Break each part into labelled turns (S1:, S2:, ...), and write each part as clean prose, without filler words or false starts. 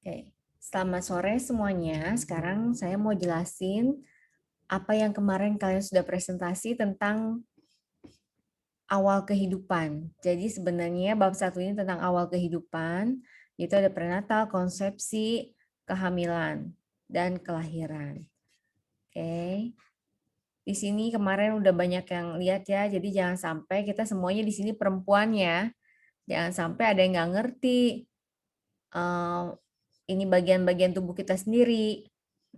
S1: Oke, selamat sore semuanya. Sekarang saya mau jelasin apa yang kemarin kalian sudah presentasi tentang awal kehidupan. Jadi sebenarnya bab satu ini tentang awal kehidupan, itu ada prenatal, konsepsi, kehamilan, dan kelahiran. Oke, di sini kemarin udah banyak yang lihat ya, jadi jangan sampai kita semuanya di sini perempuan ya, jangan sampai ada yang nggak ngerti. eh, ini bagian-bagian tubuh kita sendiri.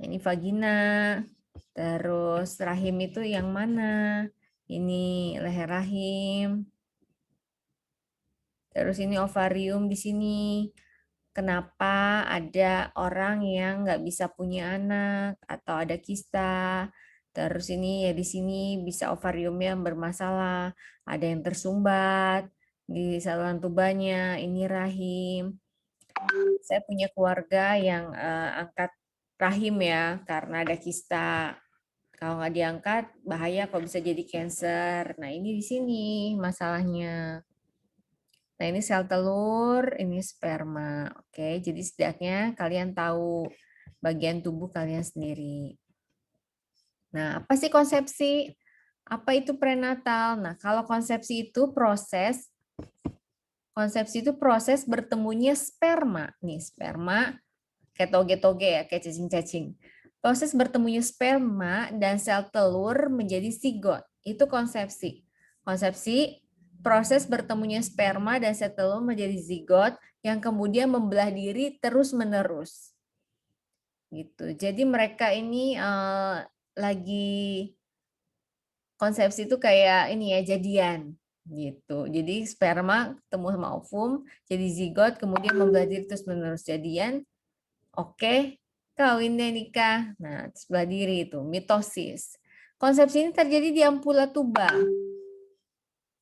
S1: Ini vagina, terus rahim itu yang mana? Ini leher rahim, terus ini ovarium di sini. Kenapa ada orang yang nggak bisa punya anak atau ada kista? Terus ini ya di sini bisa ovariumnya bermasalah, ada yang tersumbat di saluran tubannya, ini rahim. Saya punya keluarga yang angkat rahim ya karena ada kista. Kalau nggak diangkat bahaya kalau bisa jadi cancer. Nah ini di sini masalahnya. Nah ini sel telur, ini sperma. Oke, jadi setidaknya kalian tahu bagian tubuh kalian sendiri. Nah apa sih konsepsi? Apa itu prenatal? Nah kalau konsepsi itu proses bertemunya sperma. Nih sperma kayak toge-toge ya, kayak cacing-cacing. Proses bertemunya sperma dan sel telur menjadi zigot. Itu konsepsi. Konsepsi proses bertemunya sperma dan sel telur menjadi zigot yang kemudian membelah diri terus-menerus. Gitu. Jadi mereka ini lagi konsepsi itu kayak ini ya, jadian gitu. Jadi sperma ketemu sama ovum jadi zigot kemudian membelah diri terus-menerus jadian. Oke, kawin deh nikah. Nah, sebelah diri itu, mitosis. Konsepsi ini terjadi di ampula tuba.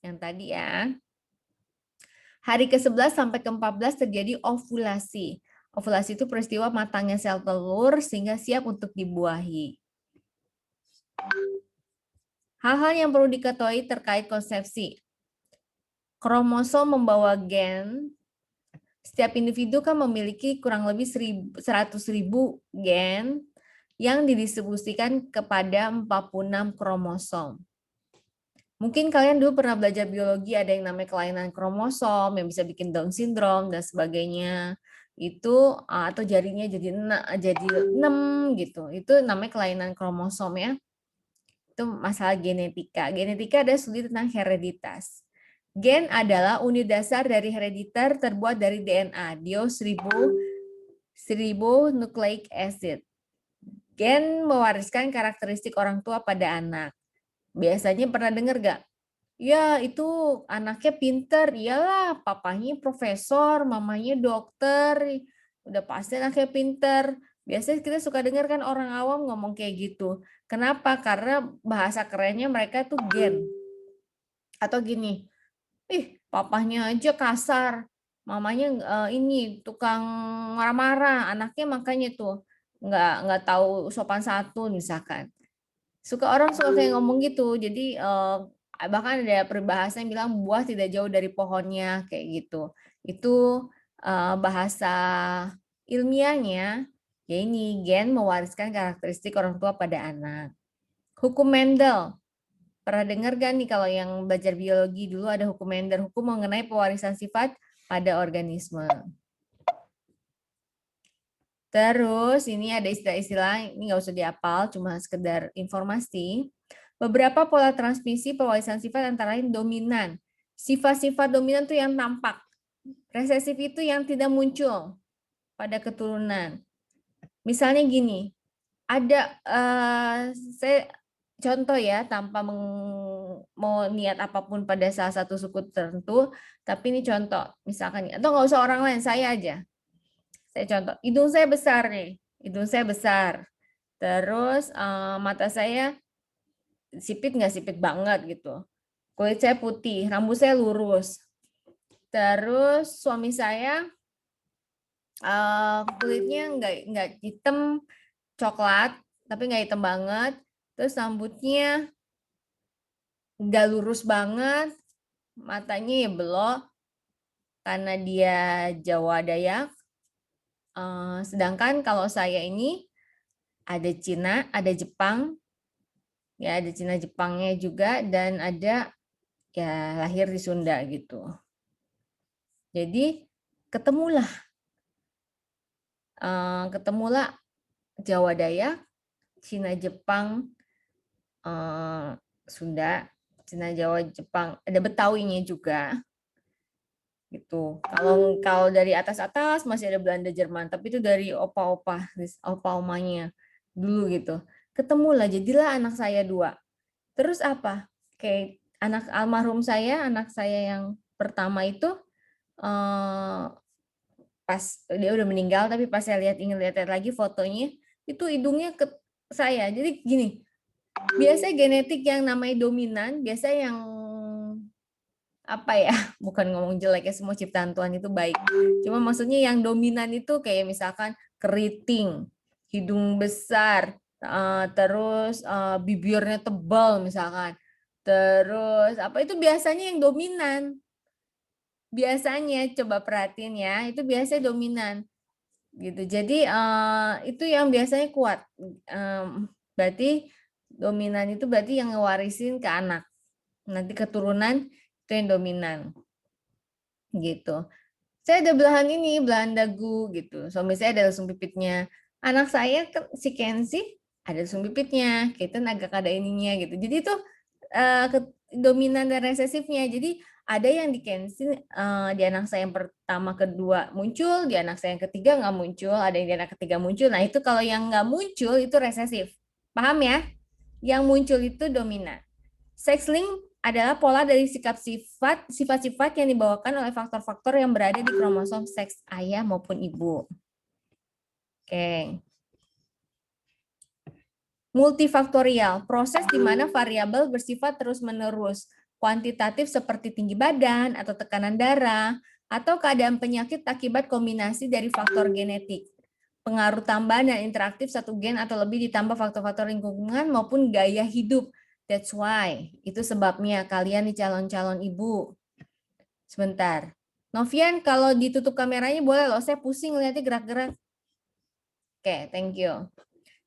S1: Yang tadi ya. Hari ke-11 sampai ke-14 terjadi ovulasi. Ovulasi itu peristiwa matangnya sel telur sehingga siap untuk dibuahi. Hal-hal yang perlu diketahui terkait konsepsi. Kromosom membawa gen. Setiap individu kan memiliki kurang lebih 100.000 gen yang didistribusikan kepada 46 kromosom. Mungkin kalian dulu pernah belajar biologi, ada yang namanya kelainan kromosom yang bisa bikin Down syndrome dan sebagainya. Itu atau jarinya jadi 6 gitu. Itu namanya kelainan kromosom ya. Itu masalah genetika. Genetika ada studi tentang hereditas. Gen adalah unit dasar dari herediter terbuat dari DNA, deoxyribonucleic acid. Gen mewariskan karakteristik orang tua pada anak. Biasanya pernah dengar gak? Ya, itu anaknya pinter. Iyalah, papanya profesor, mamanya dokter. Udah pasti anaknya pinter. Biasanya kita suka dengar kan orang awam ngomong kayak gitu. Kenapa? Karena bahasa kerennya mereka tuh gen. Atau gini, papahnya aja kasar. Mamanya ini tukang marah-marah. Anaknya makanya tuh nggak tahu sopan santun misalkan. Orang suka kayak ngomong gitu. Jadi bahkan ada peribahasa yang bilang buah tidak jauh dari pohonnya kayak gitu. Itu bahasa ilmiahnya ya ini gen mewariskan karakteristik orang tua pada anak. Hukum Mendel. Pernah dengar gak nih kalau yang belajar biologi dulu ada hukum Mendel, hukum mengenai pewarisan sifat pada organisme. Terus ini ada istilah-istilah, ini nggak usah dihafal, cuma sekedar informasi. Beberapa pola transmisi pewarisan sifat antara lain dominan. Sifat-sifat dominan itu yang tampak. Resesif itu yang tidak muncul pada keturunan. Misalnya gini, ada saya contoh ya tanpa mau niat apapun pada salah satu suku tertentu, tapi ini contoh, misalkan atau nggak usah orang lain, saya aja. Saya contoh, hidung saya besar nih, hidung saya besar. Terus mata saya sipit nggak sipit banget gitu. Kulit saya putih, rambut saya lurus. Terus suami saya kulitnya nggak hitam coklat, tapi nggak hitam banget. Terus rambutnya nggak lurus banget, matanya ya belok karena dia Jawa Dayak. Sedangkan kalau saya ini ada Cina, ada Jepang, ya ada Cina Jepangnya juga, dan ada ya lahir di Sunda gitu. Jadi ketemulah ketemulah Jawa Dayak, Cina Jepang, Sunda, Cina Jawa Jepang, ada Betawinya juga gitu. Kalau dari atas-atas masih ada Belanda Jerman, tapi itu dari opa-opa, opa-omanya dulu gitu. Ketemulah, jadilah anak saya dua. Terus apa? Kayak anak almarhum saya, anak saya yang pertama itu eh, pas dia udah meninggal, tapi pas saya ingin lihat lagi fotonya, itu hidungnya ke saya. Jadi gini, biasa genetik yang namanya dominan, biasa yang apa ya, bukan ngomong jelek ya, semua ciptaan Tuhan itu baik. Cuma maksudnya yang dominan itu kayak misalkan keriting, hidung besar, terus bibirnya tebal misalkan. Terus apa itu biasanya yang dominan. Biasanya coba perhatiin ya, itu biasanya dominan gitu. Jadi itu yang biasanya kuat. Berarti dominan itu berarti yang ngewarisin ke anak. Nanti keturunan itu yang dominan gitu. Saya ada belahan ini, belahan dagu gitu. Suami saya ada lesung pipitnya. Anak saya si Kenzi ada lesung pipitnya. Kitten agak ada ininya gitu. Jadi itu dominan dan resesifnya. Jadi ada yang di Kenzi di anak saya yang pertama kedua muncul, di anak saya yang ketiga nggak muncul, ada yang di anak ketiga muncul. Nah itu kalau yang nggak muncul itu resesif. Paham ya? Yang muncul itu dominan. Sex link adalah pola dari sifat-sifat yang dibawakan oleh faktor-faktor yang berada di kromosom seks ayah maupun ibu. Oke. Multifaktorial, proses di mana variabel bersifat terus-menerus, kuantitatif seperti tinggi badan atau tekanan darah, atau keadaan penyakit akibat kombinasi dari faktor genetik. Pengaruh tambahan dan interaktif satu gen atau lebih ditambah faktor-faktor lingkungan maupun gaya hidup. That's why. Itu sebabnya kalian nih calon-calon ibu. Sebentar. Novian, kalau ditutup kameranya boleh loh. Saya pusing lihatnya gerak-gerak. Oke, thank you.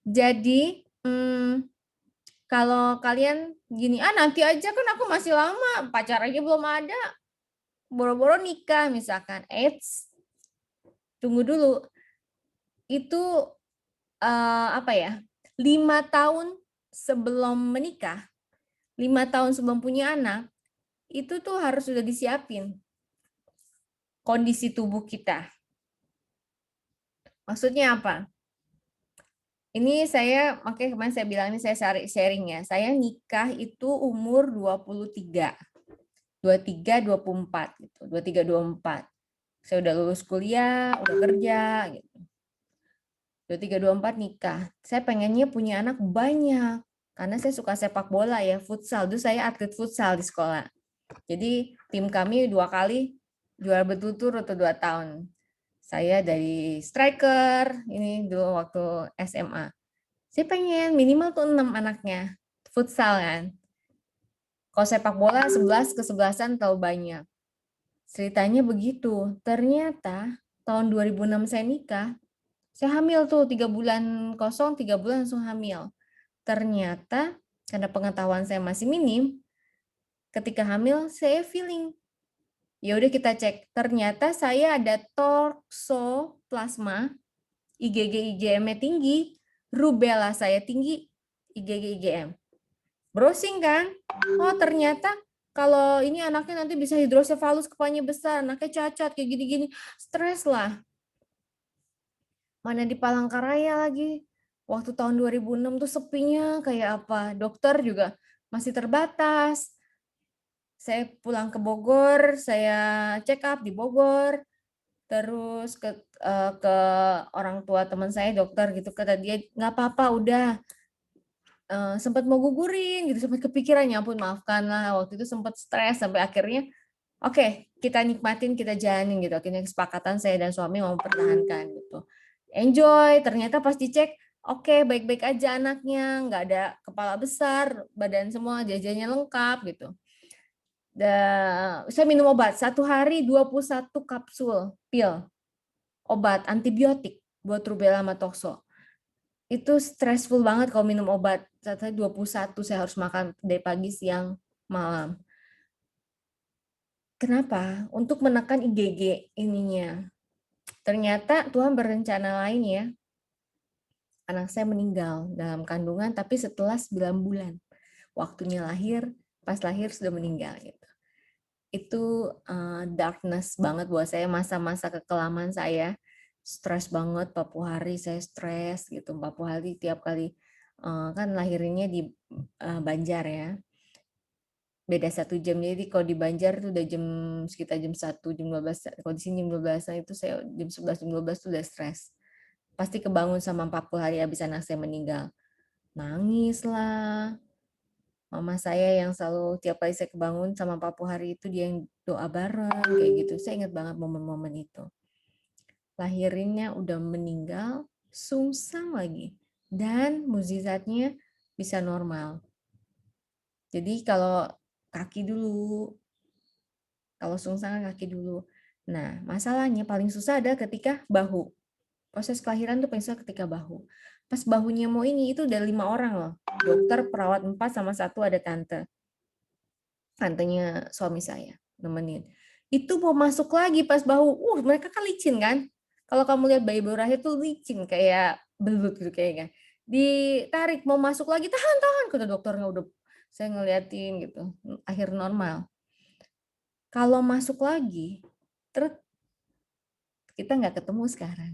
S1: Jadi, kalau kalian gini, nanti aja kan aku masih lama, pacar aja belum ada. Boro-boro nikah misalkan. Eits, tunggu dulu. Itu apa ya? 5 tahun sebelum menikah, 5 tahun sebelum punya anak, itu tuh harus sudah disiapin kondisi tubuh kita. Maksudnya apa? Ini saya, makanya kemarin saya bilang ini saya sharing ya. Saya nikah itu umur 23, 24 gitu, 23, 24. Saya udah lulus kuliah, udah kerja gitu. 23, 24 nikah. Saya pengennya punya anak banyak. Karena saya suka sepak bola ya, futsal. Dulu saya atlet futsal di sekolah. Jadi tim kami 2 kali juara berturut-turut 2 tahun. Saya dari striker, ini dulu waktu SMA. Saya pengen minimal tuh 6 anaknya. Futsal kan. Kalau sepak bola 11 kesebelasan terlalu banyak. Ceritanya begitu. Ternyata tahun 2006 saya nikah, saya hamil tuh 3 bulan kosong, 3 bulan langsung hamil. Ternyata karena pengetahuan saya masih minim, ketika hamil saya feeling. Ya udah kita cek. Ternyata saya ada toxoplasma, IgG IgM-nya tinggi, rubella saya tinggi, IgG IgM. Browsing kan? Oh ternyata kalau ini anaknya nanti bisa hidrosefalus, kepalanya besar, anaknya cacat kayak gini-gini, stres lah. Mana di Palangkaraya lagi. Waktu tahun 2006 tuh sepinya kayak apa. Dokter juga masih terbatas. Saya pulang ke Bogor, saya check up di Bogor. Terus ke orang tua teman saya dokter gitu, kata dia nggak apa-apa udah. Sempat mau gugurin gitu, sempat kepikiran, ya ampun maafkan lah, waktu itu sempat stres sampai akhirnya oke, kita nikmatin, kita jalanin gitu. Akhirnya kesepakatan saya dan suami mau mempertahankan gitu. Enjoy, ternyata pas dicek oke, baik-baik aja anaknya, nggak ada kepala besar, badan semua jajannya lengkap gitu. Saya minum obat 1 hari 21 kapsul pil. obat antibiotik buat rubella sama tokso. Itu stressful banget kalau minum obat. Saya 21 saya harus makan dari pagi, siang, malam. Kenapa? Untuk menekan IgG ininya. Ternyata Tuhan berencana lain ya. Anak saya meninggal dalam kandungan tapi setelah 9 bulan. Waktunya lahir, pas lahir sudah meninggal gitu. Itu darkness banget buat saya, masa-masa kekelaman saya. Stres banget, 40 hari saya stres gitu. 40 hari tiap kali kan lahirnya di Banjar ya. Beda 1 jam. Jadi kalau di Banjar itu udah sekitar jam 1, jam 12. Kalau di sini jam 12 itu saya jam 11, jam 12 itu udah stres. Pasti kebangun sama 40 hari habis anak saya meninggal. Nangis lah. Mama saya yang selalu tiap kali saya kebangun sama 40 hari itu dia yang doa bareng kayak gitu. Saya ingat banget momen-momen itu. Lahirnya udah meninggal, sungsang lagi. Dan mukjizatnya bisa normal. Jadi kalau kaki dulu, kalau sungsang kaki dulu. Nah, masalahnya paling susah ada ketika bahu. Proses kelahiran tuh paling susah ketika bahu. Pas bahunya mau ini, itu udah 5 orang loh. Dokter, perawat 4, sama 1 ada tante. Tantenya suami saya, nemenin. Itu mau masuk lagi pas bahu, mereka kan licin kan. Kalau kamu lihat bayi baru lahir tuh licin, kayak belut gitu kayaknya. Ditarik, mau masuk lagi, tahan, tahan, kata dokternya udah. Saya ngeliatin gitu, akhir normal. Kalau masuk lagi, terus kita nggak ketemu sekarang.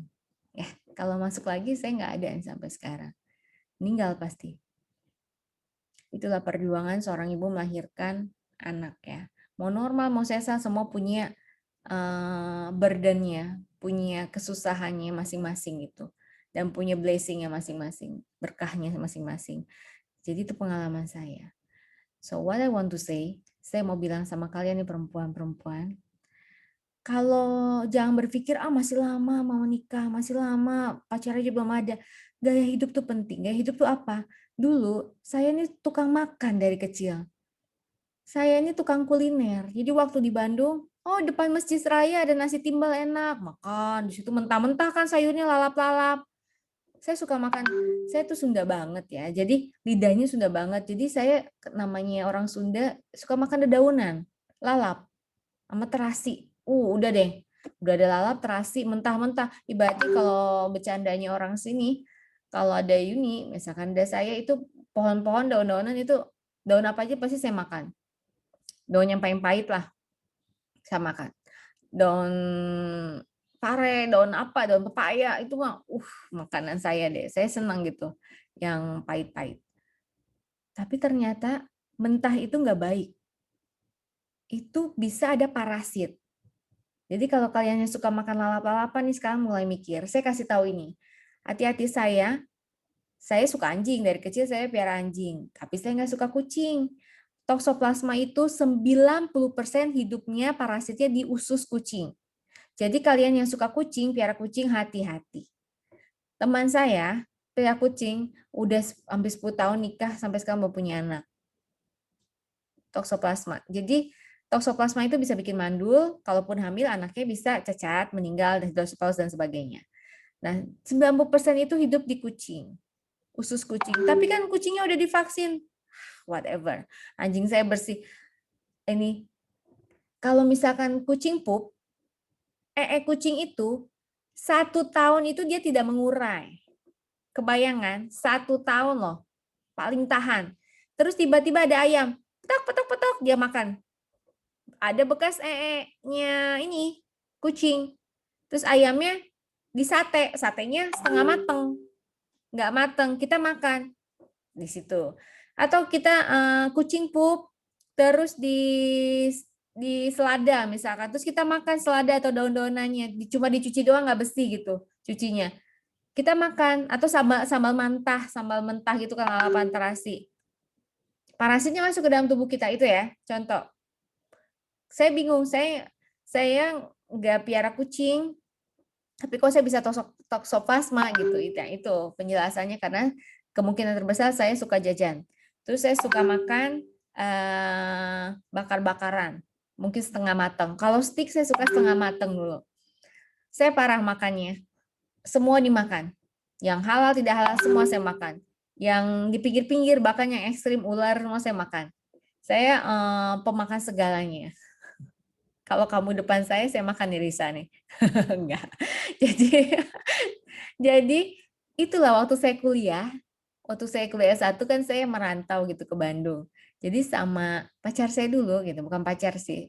S1: Ya, kalau masuk lagi saya nggak ada sampai sekarang. Meninggal pasti. Itulah perjuangan seorang ibu melahirkan anak ya. Mau normal, mau sesar, semua punya burden-nya, punya kesusahannya masing-masing itu. Dan punya blessing-nya masing-masing, berkahnya masing-masing. Jadi itu pengalaman saya. So what I want to say, saya mau bilang sama kalian nih perempuan-perempuan, kalau jangan berpikir, masih lama mau nikah, masih lama, pacar aja belum ada. Gaya hidup tuh penting. Gaya hidup tuh apa? Dulu, saya ini tukang makan dari kecil. Saya ini tukang kuliner. Jadi waktu di Bandung, depan Masjid Raya ada nasi timbal enak. Makan, di situ mentah-mentah kan sayurnya lalap-lalap. Saya suka makan, saya tuh Sunda banget ya. Jadi lidahnya Sunda banget. Jadi saya namanya orang Sunda suka makan dedaunan, lalap sama terasi. Udah deh. Udah ada lalap, terasi, mentah-mentah. Ibaratnya kalau bercandanya orang sini, kalau ada Yuni, misalkan ada saya itu pohon-pohon, daun-daunan itu, daun apa aja pasti saya makan. Daun yang paling pahit lah, saya makan. Daun pare, daun apa, daun pepaya, itu mah, makanan saya deh. Saya senang gitu, yang pahit-pahit. Tapi ternyata mentah itu nggak baik. Itu bisa ada parasit. Jadi kalau kalian yang suka makan lalap-lalapan nih sekarang mulai mikir, saya kasih tahu ini. Hati-hati saya suka anjing, dari kecil saya piara anjing, tapi saya nggak suka kucing. Toksoplasma itu 90% hidupnya parasitnya di usus kucing. Jadi kalian yang suka kucing, piara kucing, hati-hati. Teman saya, piara kucing, udah hampir 10 tahun nikah, sampai sekarang mau punya anak. Toksoplasma. Jadi toksoplasma itu bisa bikin mandul, kalaupun hamil anaknya bisa cacat, meninggal, dan sebagainya. Nah, 90% itu hidup di kucing, usus kucing. Tapi kan kucingnya udah divaksin, whatever. Anjing saya bersih. Ini, kalau misalkan kucing pup, kucing itu 1 tahun itu dia tidak mengurai. Kebayangan, 1 tahun loh, paling tahan. Terus tiba-tiba ada ayam, petok, petok, petok, dia makan. Ada bekas nya ini, kucing. Terus ayamnya disate, satenya setengah mateng. Nggak mateng, kita makan di situ. Atau kita kucing pup, terus di selada misalkan, terus kita makan selada atau daun-daunannya, cuma dicuci doang nggak bersih gitu cucinya. Kita makan, atau sambal mentah gitu kan, lalapan terasi. Parasitnya masuk ke dalam tubuh kita itu ya, contoh. Saya bingung, saya nggak piara kucing, tapi kok saya bisa toksoplasma gitu. Itu penjelasannya, karena kemungkinan terbesar saya suka jajan. Terus saya suka makan bakar-bakaran, mungkin setengah matang. Kalau steak saya suka setengah matang dulu. Saya parah makannya. Semua dimakan. Yang halal, tidak halal, semua saya makan. Yang di pinggir-pinggir, bahkan yang ekstrim, ular, semua saya makan. Saya pemakan segalanya. Kalau kamu depan saya makan irisan nih. Enggak. Jadi, jadi itulah waktu saya kuliah S1 kan saya merantau gitu ke Bandung. Jadi sama pacar saya dulu gitu, bukan pacar sih,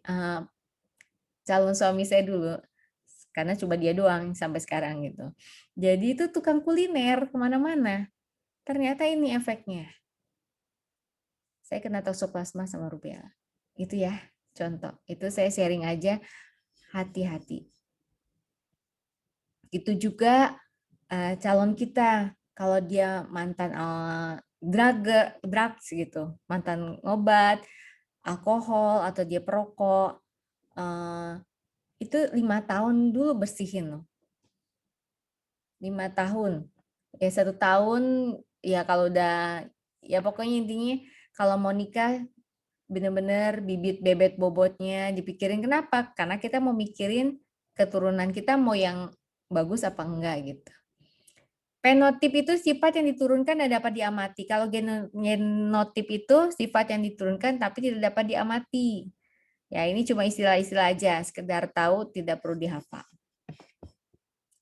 S1: calon suami saya dulu. Karena cuma dia doang sampai sekarang gitu. Jadi itu tukang kuliner kemana-mana. Ternyata ini efeknya. Saya kena toksoplasma sama rubella. Itu ya, contoh. Itu saya sharing aja, hati-hati. Itu juga calon kita, kalau dia mantan drugs gitu, mantan obat, alkohol, atau dia perokok, itu 5 tahun dulu bersihin loh. 5 tahun. Ya 1 tahun, ya kalau udah, ya pokoknya intinya kalau mau nikah bener-bener bibit bebet bobotnya dipikirin. Kenapa? Karena kita mau mikirin keturunan kita mau yang bagus apa enggak gitu. Fenotip itu sifat yang diturunkan dan dapat diamati. Kalau genotip itu sifat yang diturunkan tapi tidak dapat diamati. Ya, ini cuma istilah-istilah aja, sekedar tahu, tidak perlu dihafal.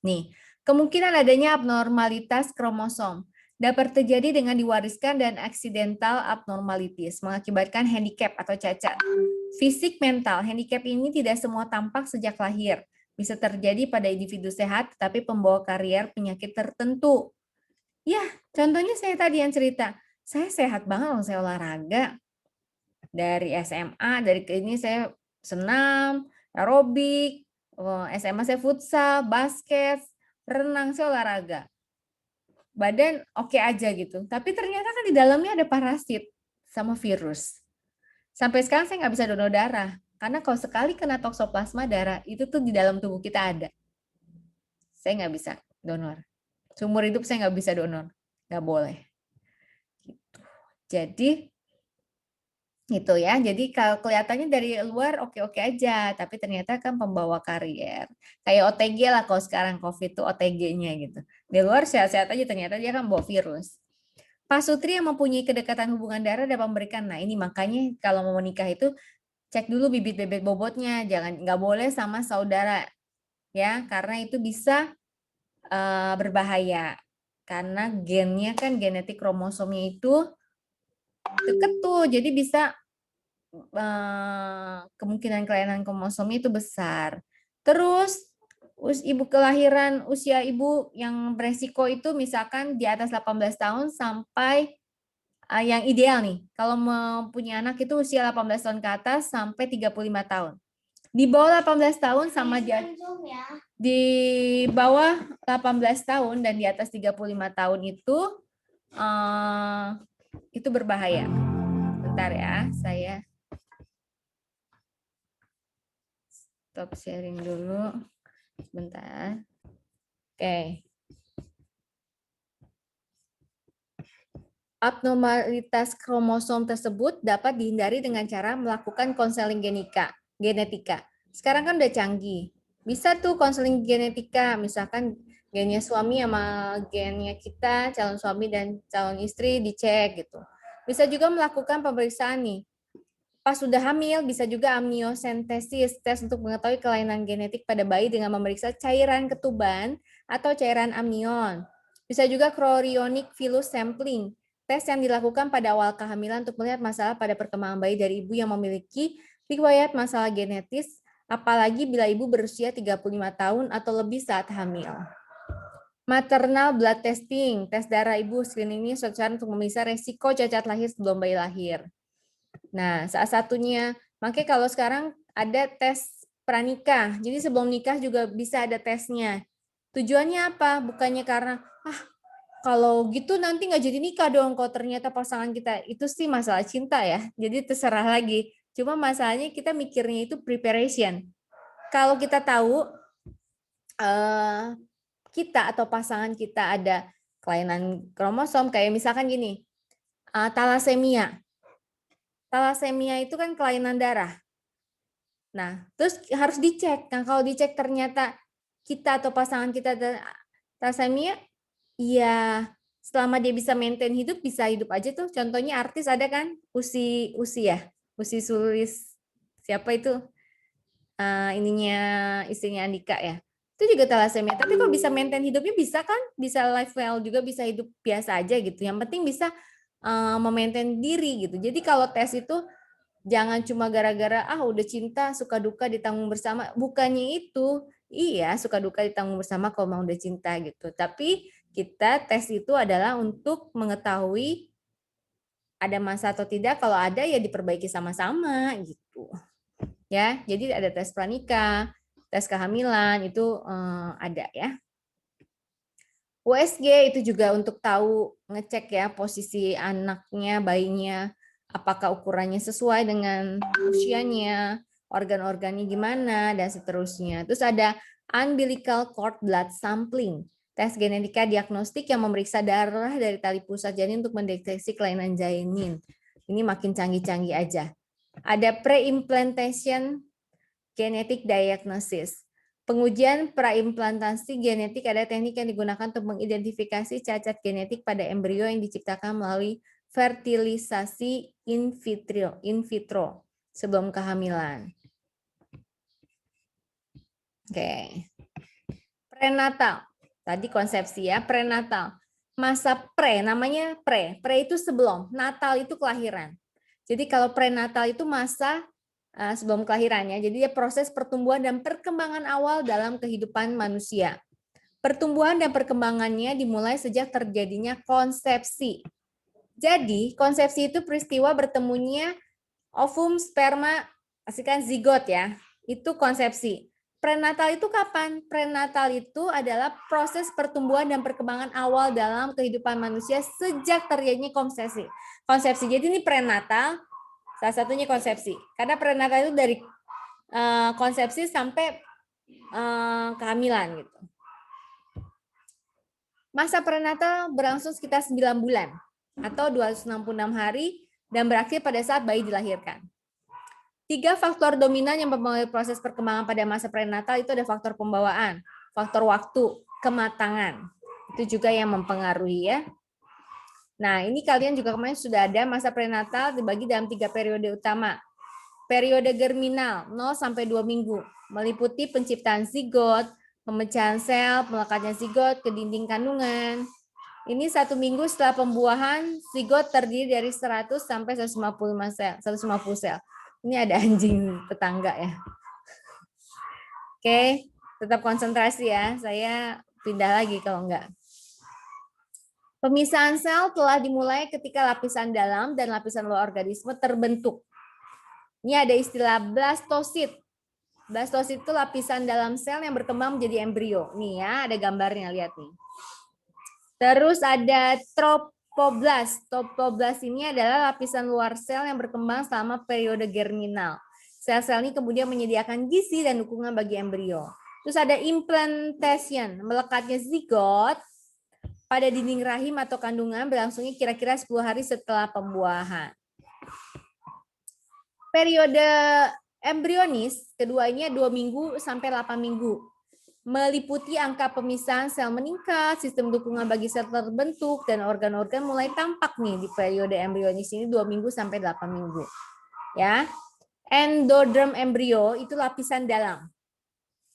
S1: Nih, kemungkinan adanya abnormalitas kromosom dapat terjadi dengan diwariskan dan accidental abnormalities, mengakibatkan handicap atau cacat. Fisik mental, handicap ini tidak semua tampak sejak lahir. Bisa terjadi pada individu sehat, tetapi pembawa karier penyakit tertentu. Ya, contohnya saya tadi yang cerita, saya sehat banget loh, saya olahraga. Dari SMA, dari ini saya senam, aerobik, SMA saya futsal, basket, renang, saya olahraga. Badan oke aja gitu. Tapi ternyata kan di dalamnya ada parasit sama virus. Sampai sekarang saya nggak bisa donor darah. Karena kalau sekali kena toksoplasma darah, itu tuh di dalam tubuh kita ada. Saya nggak bisa donor. Seumur hidup saya nggak bisa donor. Nggak boleh. Gitu. Jadi gitu ya. Jadi kalau kelihatannya dari luar oke-oke aja, tapi ternyata kan pembawa karier. Kayak OTG lah kalau sekarang COVID itu OTG-nya gitu. Di luar sehat-sehat aja, ternyata dia kan bawa virus. Pasutri yang mempunyai kedekatan hubungan darah dapat memberikan. Nah, ini makanya kalau mau menikah itu cek dulu bibit-bibit bobotnya, jangan nggak boleh sama saudara ya, karena itu bisa berbahaya. Karena gennya kan genetik kromosomnya itu deket tuh, jadi bisa kemungkinan kelainan kromosomnya itu besar. Terus ibu kelahiran usia ibu yang beresiko itu misalkan di atas 18 tahun sampai yang ideal nih. Kalau mempunyai anak itu usia 18 tahun ke atas sampai 35 tahun. Di bawah 18 tahun sama di bawah 18 tahun dan di atas 35 tahun itu berbahaya. Bentar ya, saya stop sharing dulu. Sebentar. Oke. Abnormalitas kromosom tersebut dapat dihindari dengan cara melakukan konseling genetika. Sekarang kan udah canggih. Bisa tuh konseling genetika, misalkan gennya suami sama gennya kita, calon suami dan calon istri dicek gitu. Bisa juga melakukan pemeriksaan nih. Pas sudah hamil, bisa juga amniocentesis, tes untuk mengetahui kelainan genetik pada bayi dengan memeriksa cairan ketuban atau cairan amnion. Bisa juga chorionic villus sampling, tes yang dilakukan pada awal kehamilan untuk melihat masalah pada perkembangan bayi dari ibu yang memiliki riwayat masalah genetis, apalagi bila ibu berusia 35 tahun atau lebih saat hamil. Maternal blood testing, tes darah ibu, screening ini secara untuk memeriksa resiko cacat lahir sebelum bayi lahir. Nah, salah satunya, makanya kalau sekarang ada tes pranikah, jadi sebelum nikah juga bisa ada tesnya. Tujuannya apa? Bukannya karena, kalau gitu nanti nggak jadi nikah dong, kalau ternyata pasangan kita, itu sih masalah cinta ya, jadi terserah lagi. Cuma masalahnya kita mikirnya itu preparation. Kalau kita tahu, kita atau pasangan kita ada kelainan kromosom, kayak misalkan gini, thalassemia. Thalassemia itu kan kelainan darah. Nah, terus harus dicek. Nah, kalau dicek ternyata kita atau pasangan kita ada thalassemia, ya selama dia bisa maintain hidup, bisa hidup aja tuh. Contohnya artis ada kan, Usi Sulis, siapa itu? Ininya istrinya Andika ya. Itu juga thalassemia. Tapi kalau bisa maintain hidupnya bisa kan? Bisa life well juga, bisa hidup biasa aja gitu. Yang penting bisa memaintain diri gitu. Jadi kalau tes itu jangan cuma gara-gara udah cinta suka duka ditanggung bersama. Bukannya itu. Iya, suka duka ditanggung bersama kalau mau udah cinta gitu. Tapi kita tes itu adalah untuk mengetahui ada masa atau tidak. Kalau ada ya diperbaiki sama-sama gitu. Ya, jadi ada tes pranikah, tes kehamilan itu ada ya. USG itu juga untuk tahu ngecek ya posisi anaknya, bayinya, apakah ukurannya sesuai dengan usianya, organ-organnya gimana, dan seterusnya. Terus ada umbilical cord blood sampling, tes genetika diagnostik yang memeriksa darah dari tali pusat janin untuk mendeteksi kelainan janin. Ini makin canggih-canggih aja. Ada pre-implantation genetic diagnosis. Pengujian praimplantasi genetik ada teknik yang digunakan untuk mengidentifikasi cacat genetik pada embrio yang diciptakan melalui fertilisasi in vitro sebelum kehamilan. Oke. Prenatal. Tadi konsepsi ya, prenatal. Masa pre, namanya pre. Pre itu sebelum, natal itu kelahiran. Jadi kalau prenatal itu masa sebelum kelahirannya. Jadi dia proses pertumbuhan dan perkembangan awal dalam kehidupan manusia. Pertumbuhan dan perkembangannya dimulai sejak terjadinya konsepsi. Jadi konsepsi itu peristiwa bertemunya ovum, sperma, pastikan zigot ya. Itu konsepsi. Prenatal itu kapan? Prenatal itu adalah proses pertumbuhan dan perkembangan awal dalam kehidupan manusia sejak terjadinya konsepsi. Jadi ini prenatal, salah satunya konsepsi. Karena prenatal itu dari konsepsi sampai kehamilan gitu. Masa prenatal berlangsung sekitar 9 bulan atau 266 hari dan berakhir pada saat bayi dilahirkan. 3 faktor dominan yang mempengaruhi proses perkembangan pada masa prenatal itu ada faktor pembawaan, faktor waktu, kematangan. Itu juga yang mempengaruhi ya. Nah, ini kalian juga kemarin sudah ada masa prenatal dibagi dalam 3 periode utama. Periode germinal 0 sampai 2 minggu meliputi penciptaan zigot, pemecahan sel, melekatnya zigot ke dinding kandungan. Ini 1 minggu setelah pembuahan, zigot terdiri dari 100 sampai 150 sel. Ini ada anjing tetangga ya. Oke, tetap konsentrasi ya. Saya pindah lagi kalau enggak. Pemisahan sel telah dimulai ketika lapisan dalam dan lapisan luar organisme terbentuk. Ini ada istilah blastosit. Blastosit itu lapisan dalam sel yang berkembang menjadi embrio. Nih ya, ada gambarnya, lihat nih. Terus ada tropoblast. Tropoblast ini adalah lapisan luar sel yang berkembang selama periode germinal. Sel-sel ini kemudian menyediakan gizi dan dukungan bagi embrio. Terus ada implantation, melekatnya zigot pada dinding rahim atau kandungan berlangsungnya kira-kira 10 hari setelah pembuahan. Periode embrionis keduanya 2 minggu sampai 8 minggu. Meliputi angka pemisahan sel meningkat, sistem dukungan bagi sel terbentuk, dan organ-organ mulai tampak nih di periode embrionis ini 2 minggu sampai 8 minggu. Ya. Endoderm embrio itu lapisan dalam.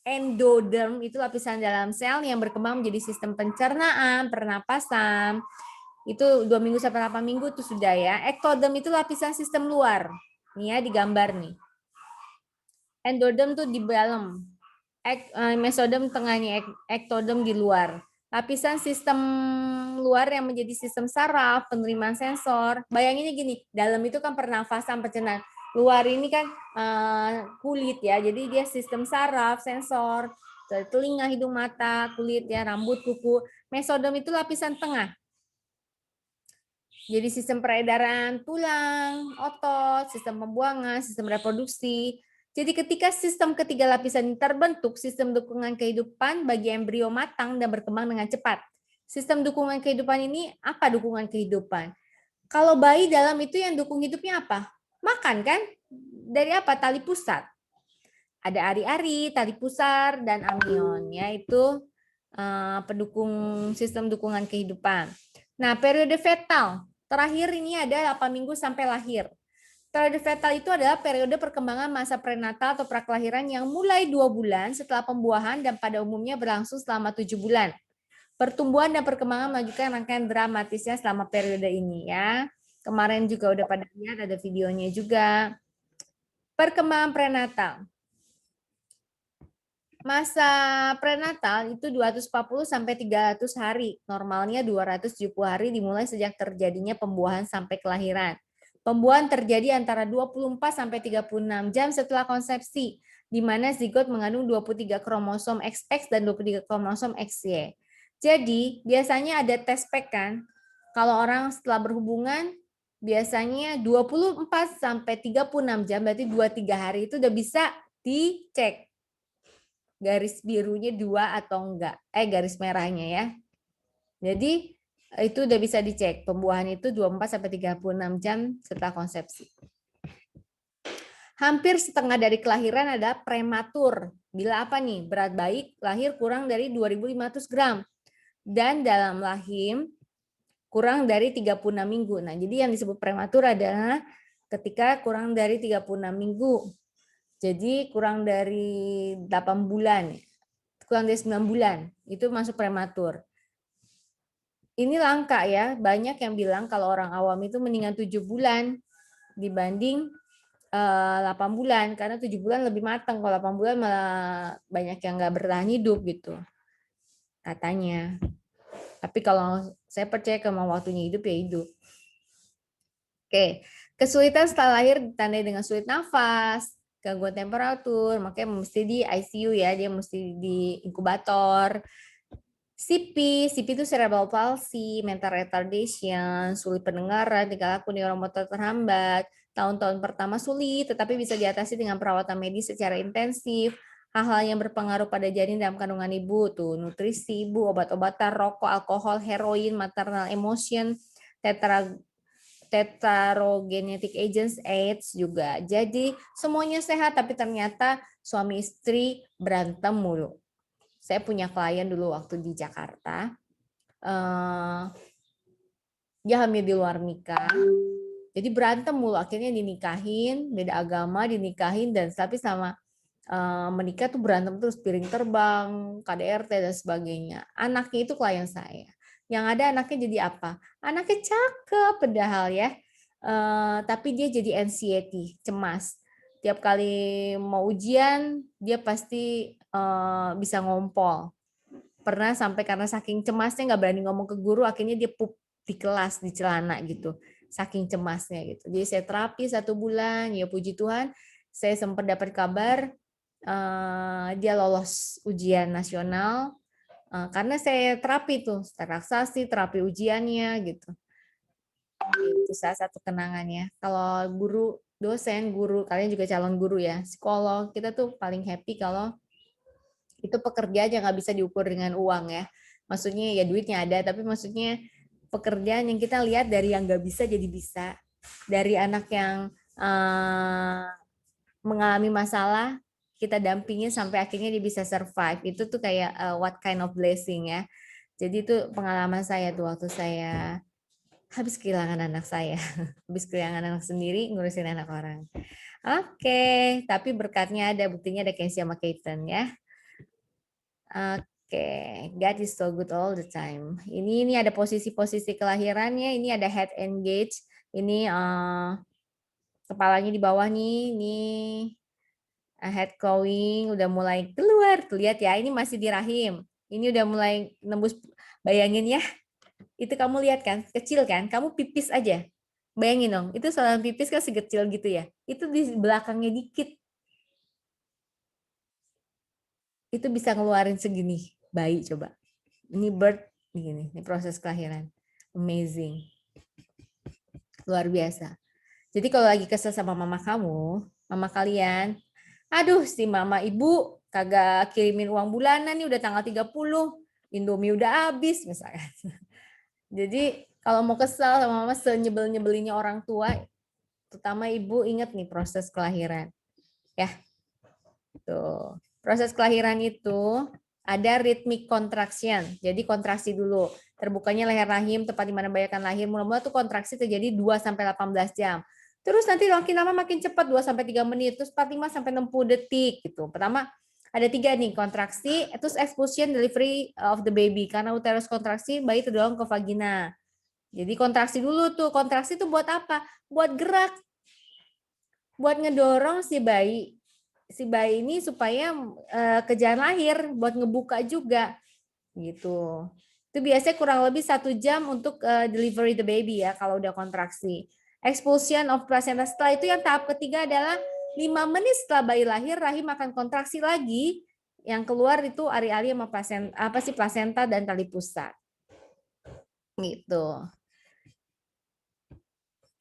S1: Endoderm itu lapisan dalam sel yang berkembang menjadi sistem pencernaan, pernapasan. Itu 2 minggu sampai 8 minggu itu sudah ya. Ektoderm itu lapisan sistem luar. Nih ya digambar nih. Endoderm tuh di dalam. Mesoderm tengahnya, ektoderm di luar. Lapisan sistem luar yang menjadi sistem saraf, penerimaan sensor. Bayanginnya gini, dalam itu kan pernafasan, pencernaan. Luar ini kan kulit ya, jadi dia sistem saraf, sensor, telinga, hidung, mata, kulit ya, rambut, kuku. Mesoderm itu lapisan tengah. Jadi sistem peredaran tulang, otot, sistem pembuangan, sistem reproduksi. Jadi ketika sistem ketiga lapisan ini terbentuk, sistem dukungan kehidupan bagi embrio matang dan berkembang dengan cepat. Sistem dukungan kehidupan ini apa dukungan kehidupan? Kalau bayi dalam itu yang dukung hidupnya apa? Makan kan? Dari apa? Tali pusat. Ada ari-ari, tali pusar, dan amnion, yaitu pendukung sistem dukungan kehidupan. Nah, periode fetal terakhir ini ada 8 minggu sampai lahir. Periode fetal itu adalah periode perkembangan masa prenatal atau prakelahiran yang mulai 2 bulan setelah pembuahan dan pada umumnya berlangsung selama 7 bulan. Pertumbuhan dan perkembangan melanjutkan rangkaian dramatisnya selama periode ini ya. Kemarin juga udah pada lihat, ada videonya juga. Perkembangan prenatal. Masa prenatal itu 240 sampai 300 hari. Normalnya 270 hari dimulai sejak terjadinya pembuahan sampai kelahiran. Pembuahan terjadi antara 24 sampai 36 jam setelah konsepsi, di mana zigot mengandung 23 kromosom XX dan 23 kromosom XY. Jadi, biasanya ada tes pack kan. Kalau orang setelah berhubungan, biasanya 24 sampai 36 jam, berarti 2-3 hari itu udah bisa dicek garis birunya 2 atau enggak, garis merahnya ya. Jadi itu udah bisa dicek, pembuahan itu 24 sampai 36 jam setelah konsepsi. Hampir setengah dari kelahiran adalah prematur. Bila apa nih? Berat baik lahir kurang dari 2.500 gram. Dan dalam rahim kurang dari 36 minggu. Nah, jadi yang disebut prematur adalah ketika kurang dari 36 minggu. Jadi kurang dari 8 bulan, kurang dari 9 bulan, itu masuk prematur. Ini langka ya, banyak yang bilang kalau orang awam itu mendingan 7 bulan dibanding 8 bulan, karena 7 bulan lebih matang, kalau 8 bulan malah banyak yang nggak bertahan hidup gitu, katanya. Tapi kalau saya percaya kalau waktunya hidup ya hidup. Oke, kesulitan setelah lahir ditandai dengan sulit nafas, gangguan temperatur, makanya mesti di ICU ya, dia mesti di inkubator. CP itu cerebral palsy, mental retardation, sulit pendengaran, tingkah laku neuromotor terhambat. Tahun-tahun pertama sulit, tetapi bisa diatasi dengan perawatan medis secara intensif. Hal-hal yang berpengaruh pada janin dalam kandungan ibu, tuh nutrisi ibu, obat-obatan, rokok, alkohol, heroin, maternal emotion, tetragenetic agents, AIDS juga. Jadi semuanya sehat, tapi ternyata suami istri berantem mulu. Saya punya klien dulu waktu di Jakarta. Dia hamil di luar nikah. Jadi berantem mulu, akhirnya dinikahin, beda agama, dinikahin, dan tapi sama menikah tuh berantem terus, piring terbang, KDRT, dan sebagainya. Anaknya itu klien saya. Yang ada anaknya jadi apa? Anaknya cakep padahal ya. Tapi dia jadi anxiety, cemas. Tiap kali mau ujian, dia pasti bisa ngompol. Pernah sampai karena saking cemasnya nggak berani ngomong ke guru, akhirnya dia pup di kelas, di celana gitu. Saking cemasnya gitu. Jadi saya terapi 1 bulan, ya puji Tuhan, saya sempat dapat kabar dia lolos ujian nasional. Karena saya terapi tuh, relaksasi, terapi ujiannya gitu. Itu salah satu kenangannya. Kalau guru, dosen, guru, kalian juga calon guru ya, psikolog, kita tuh paling happy kalau itu pekerjaan yang nggak bisa diukur dengan uang ya. Maksudnya ya duitnya ada, tapi maksudnya pekerjaan yang kita lihat dari yang nggak bisa jadi bisa. Dari anak yang mengalami masalah, kita dampingin sampai akhirnya dia bisa survive. Itu tuh kayak what kind of blessing ya. Jadi itu pengalaman saya tuh waktu saya habis kehilangan anak saya. Habis kehilangan anak sendiri, ngurusin anak orang. Oke, tapi berkatnya ada, buktinya ada Kenzie sama Keaton ya. Oke, God is so good all the time. Ini ada posisi-posisi kelahirannya, ini ada head engage, ini kepalanya di bawah nih, ini head crowing, udah mulai keluar, tuh lihat ya, ini masih di rahim. Ini udah mulai nembus, bayangin ya, itu kamu lihat kan, kecil kan, kamu pipis aja. Bayangin dong, itu saluran pipis kan sekecil gitu ya, itu di belakangnya dikit. Itu bisa ngeluarin segini, bayi coba. Ini birth, ini proses kelahiran. Amazing. Luar biasa. Jadi kalau lagi kesel sama mama kamu, mama kalian, aduh si mama ibu kagak kirimin uang bulanan nih udah tanggal 30, Indomie udah habis misalkan. Jadi kalau mau kesel sama mama, senyebel-nyebelinya orang tua, terutama ibu, ingat nih proses kelahiran. Ya. Gitu. Proses kelahiran itu ada rhythmic contraction. Jadi kontraksi dulu. Terbukanya leher rahim tepat di mana bayi akan lahir. Mula-mula tuh kontraksi terjadi 2 sampai 18 jam. Terus nanti makin lama makin cepat 2 sampai 3 menit, terus 45 sampai 60 detik gitu. Pertama ada 3 nih, kontraksi, terus expulsion delivery of the baby. Karena uterus kontraksi, bayi terdorong ke vagina. Jadi kontraksi dulu tuh. Kontraksi tuh buat apa? Buat gerak. Buat ngedorong si bayi ini supaya ke jalan lahir, buat ngebuka juga gitu. Itu biasanya kurang lebih 1 jam untuk delivery the baby ya kalau udah kontraksi. Expulsion of placenta, setelah itu yang tahap ketiga adalah 5 menit setelah bayi lahir, rahim akan kontraksi lagi. Yang keluar itu ari-ari sama placenta dan tali pusat. Gitu.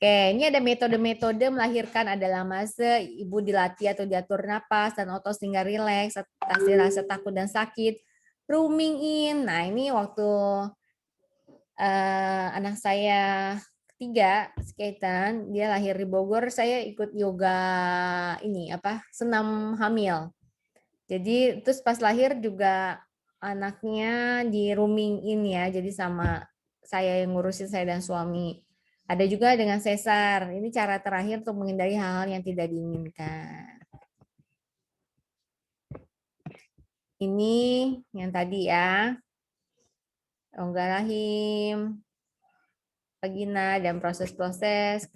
S1: Oke, ini ada metode-metode melahirkan, ada lamase, ibu dilatih atau diatur napas, dan otot sehingga rileks, atasi rasa takut dan sakit. Rooming in, nah ini waktu anak saya ketiga, Skaitan, dia lahir di Bogor, saya ikut yoga senam hamil. Jadi terus pas lahir juga anaknya di rooming in ya, jadi sama saya yang ngurusin, saya dan suami. Ada juga dengan sesar. Ini cara terakhir untuk menghindari hal-hal yang tidak diinginkan. Ini yang tadi ya. Rongga rahim, vagina, dan proses-proses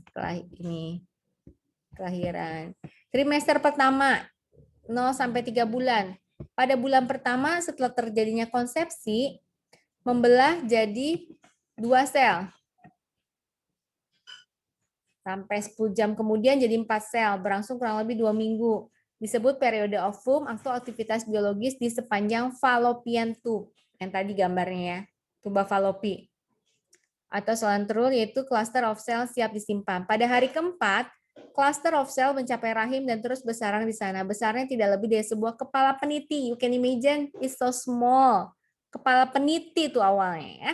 S1: kelahiran. Trimester pertama 0 sampai 3 bulan. Pada bulan pertama setelah terjadinya konsepsi, membelah jadi 2 sel. Sampai 10 jam kemudian jadi 4 sel, berlangsung kurang lebih 2 minggu. Disebut periode ovum atau aktivitas biologis di sepanjang fallopian tube. Yang tadi gambarnya ya, tuba fallopi. Atau solantrul, yaitu cluster of cell siap disimpan. Pada hari keempat, cluster of cell mencapai rahim dan terus bersarang di sana. Besarnya tidak lebih dari sebuah kepala peniti. You can imagine, it's so small. Kepala peniti itu awalnya ya.